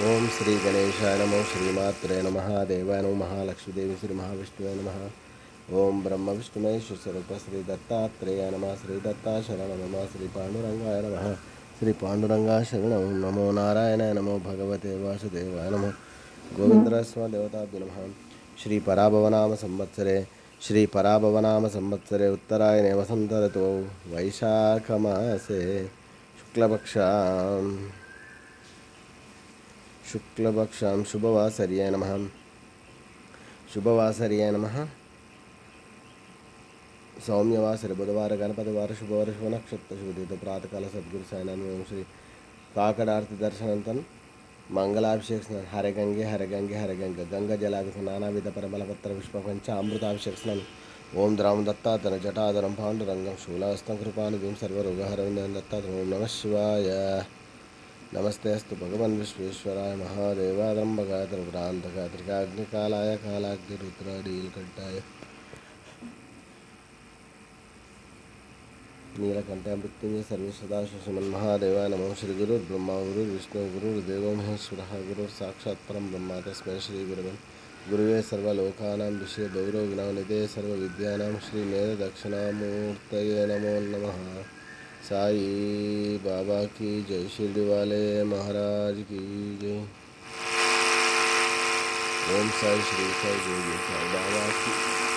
ओम श्री गणेशाय नमो श्रीमात्रे नमः देवाय नमो महालक्ष्मीदेवी श्री महाविष्णुवे नमः ओम ब्रह्म विष्णु महेश स्वरूप श्री दत्तात्रेय नमः श्री दत्ता शरण नमः श्री पांडुरंगाय नमः श्री पांडुरंगा शरणं नमो नारायणाय नमो भगवते वासुदेवाय नमो गोविंदस्म देवताभ्यो नमः श्री पराभवनाम संवत्सरे श्री पराभवनाम संवत्सरे उत्तरायणे वसंत ऋतौ वैशाखमासे शुक्लपक्षां शुभवासर्याय नमः शुभवासर्याय नमः सौम्यवासरे बुधवार गणपतिवार शुभवार शुभ नक्षत्र शुभदित प्रातःकाल सद्गुरु साईनाथ श्री काकडारती दर्शनानंतर मंगलाभिषेक स्नान हरगंगे हरगंगे हरगंगे गंगा जलाभिषेक नानाविध परमलपत्र पुष्पपंच अमृताभिषेक स्नान ओम द्राम दत्तातन जटाधरं पांडुरंगं शूलास्तं कृपानिधिं सर्वरोगहरं दत्तात्रं ओम नमः शिवाय नमस्ते अस्तु भगवन् विश्वेश्वराय महादेवादम्बकाय त्रिभ्रान्तकाय त्रिकाग्निकालाय कालाग्निरुद्राडीलकण्ठाय नीलकण्ठाय मृत्युंजय सर्वेशदाशिव श्रीमन्महादेवाय नमः श्री गुरुर्ब्रह्मा गुरुर्विष्णु गुरुर्देवो महेश्वरः गुरुर्साक्षात् परं ब्रह्म तस्मै श्रीगुरवे गुरुवे सर्वलोकानां विषये गौरवविनानिधे सर्वविद्यानां श्रीमेधदक्षिणामूर्तये नमो नमः साई बाबा की जय शिरडी वाले महाराज की जय ओम साई श्री साई जय साई बाबा की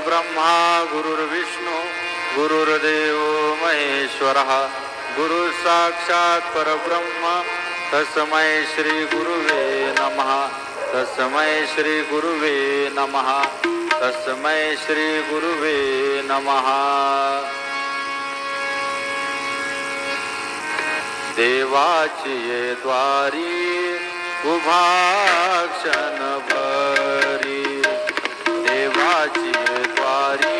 ब्रह्मा गुरुर्विष्णु गुरुर्देव महेश्वरः गुरु साक्षात् परब्रह्म तस्मै श्री गुरुवे नमः तस्मै श्री गुरुवे नमः तस्मै श्री गुरुवे नमः देवाची ये द्वारी उभा क्षणभरी देवाची ये द्वारी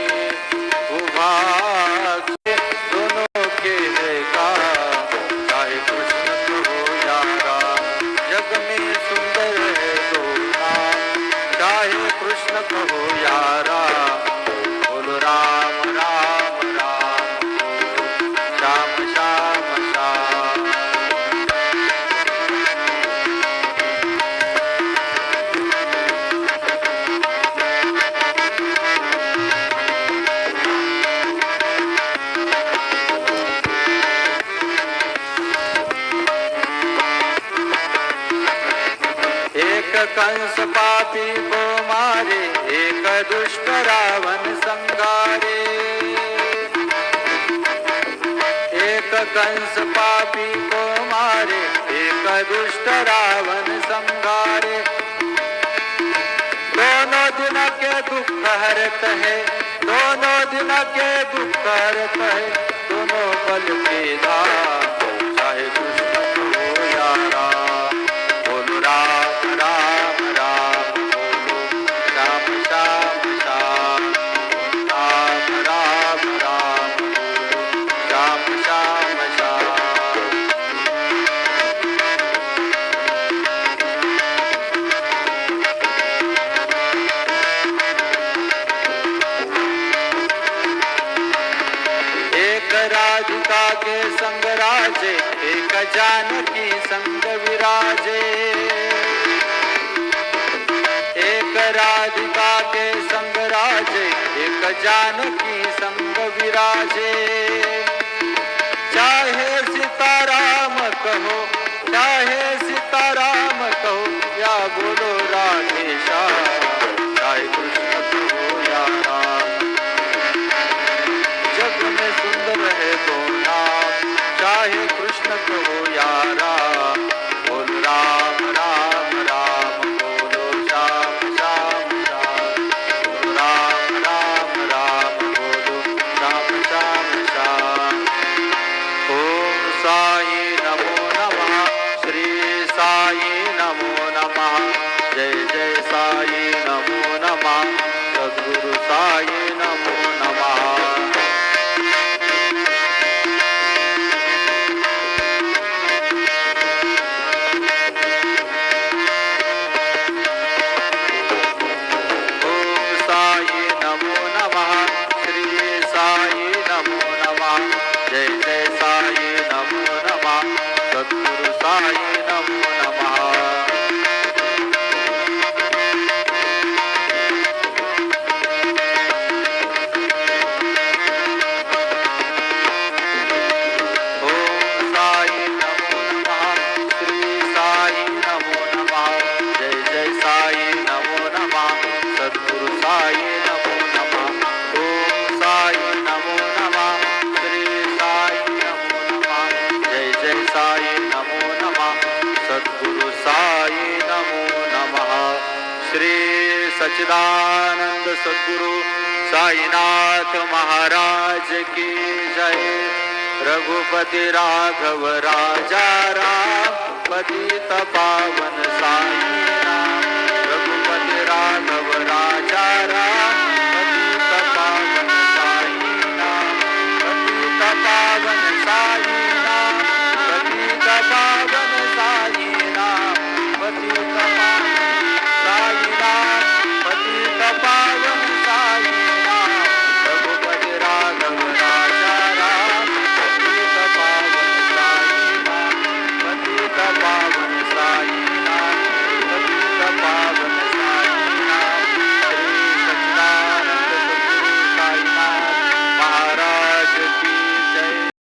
उभा दोनों के का चाहे कृष्ण हो यारा जग में सुंदर है दो नाम चाहे कृष्ण हो यारा बोलो राम राम राम श्याम श्याम श्याम कंस पापी को मारे एक दुष्ट रावण संगारे एक कंस पापी को मारे एक दुष्ट रावण संगारे दोनों दिन के दुख हरत है दोनों दिन के दुख हरत है दोनों बल के धाम चाहे कृष्ण हो या राम बोलो राम राम राम बोलो श्याम श्याम श्याम राम राम राम बोलो श्याम श्याम श्याम एक राधिका के संग राजे एक जानकी संग विराजे जानकी संग विराजे। चाहे सीताराम कहो, चाहे सीताराम कहो, या बोलो राधे श्याम, चाहे कृष्ण कहो या राम। जग में सुंदर है दो नाम, चाहे कृष्ण कहो या राम। बोलो राम राम राम, बोलो श्याम श्याम श्याम, बोलो राम राम राम, बोलो श्याम श्याम श्याम। ओम साई नमो नमः, श्री साई नमो नमः, जय जय साई नमो नमः, सद्गुरु साई नमो नमः। जय जय साई नमो नमः, सद्गुरु साई नमो नमः। ओम साई नमो नमः, श्री साई नमो नमः, जय जय साई नमो नमः, सद्गुरु साई नमो नमः। ओम साई नमो नमः, साई नमो नमः, सद्गुरु साई नमो नमः। श्री सच्चिदानंद सद्गुरु साईनाथ महाराज की जय। रघुपति राघव राजा राम, पतित पावन